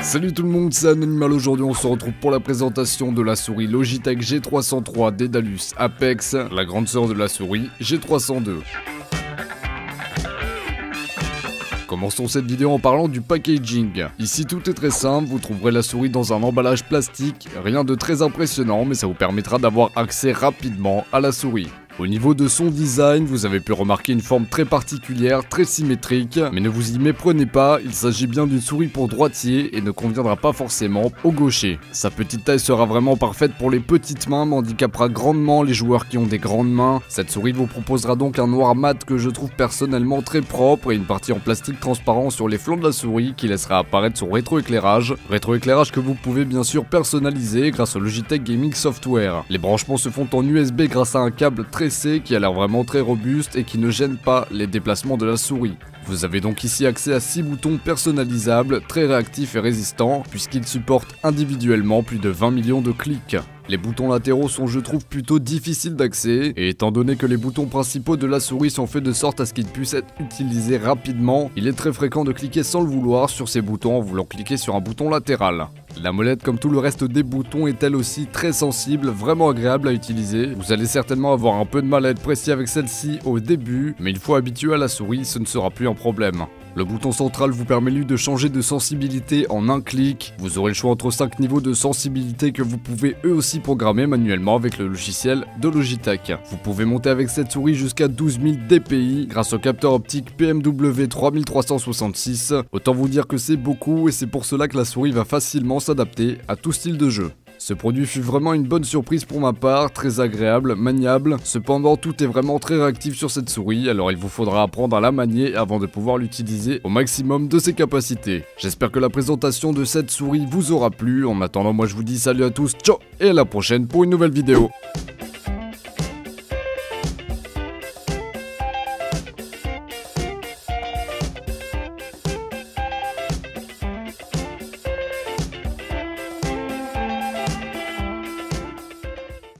Salut tout le monde, c'est Anonymal. Aujourd'hui on se retrouve pour la présentation de la souris Logitech G303 Daedalus Apex, la grande sœur de la souris G302. Commençons cette vidéo en parlant du packaging. Ici tout est très simple, vous trouverez la souris dans un emballage plastique, rien de très impressionnant mais ça vous permettra d'avoir accès rapidement à la souris. Au niveau de son design, vous avez pu remarquer une forme très particulière, très symétrique, mais ne vous y méprenez pas, il s'agit bien d'une souris pour droitier et ne conviendra pas forcément au gaucher. Sa petite taille sera vraiment parfaite pour les petites mains, mais handicapera grandement les joueurs qui ont des grandes mains. Cette souris vous proposera donc un noir mat que je trouve personnellement très propre et une partie en plastique transparent sur les flancs de la souris qui laissera apparaître son rétroéclairage. Rétroéclairage que vous pouvez bien sûr personnaliser grâce au Logitech Gaming Software. Les branchements se font en USB grâce à un câble très qui a l'air vraiment très robuste et qui ne gêne pas les déplacements de la souris. Vous avez donc ici accès à 6 boutons personnalisables, très réactifs et résistants, puisqu'ils supportent individuellement plus de 20 millions de clics. Les boutons latéraux sont, je trouve, plutôt difficiles d'accès, et étant donné que les boutons principaux de la souris sont faits de sorte à ce qu'ils puissent être utilisés rapidement, il est très fréquent de cliquer sans le vouloir sur ces boutons en voulant cliquer sur un bouton latéral. La molette, comme tout le reste des boutons, est elle aussi très sensible, vraiment agréable à utiliser. Vous allez certainement avoir un peu de mal à être précis avec celle-ci au début, mais une fois habitué à la souris, ce ne sera plus un problème. Le bouton central vous permet lui de changer de sensibilité en un clic. Vous aurez le choix entre 5 niveaux de sensibilité que vous pouvez eux aussi programmer manuellement avec le logiciel de Logitech. Vous pouvez monter avec cette souris jusqu'à 12 000 dpi grâce au capteur optique PMW 3366. Autant vous dire que c'est beaucoup et c'est pour cela que la souris va facilement s'adapter à tout style de jeu. Ce produit fut vraiment une bonne surprise pour ma part, très agréable, maniable, cependant tout est vraiment très réactif sur cette souris, alors il vous faudra apprendre à la manier avant de pouvoir l'utiliser au maximum de ses capacités. J'espère que la présentation de cette souris vous aura plu, en attendant moi je vous dis salut à tous, ciao et à la prochaine pour une nouvelle vidéo.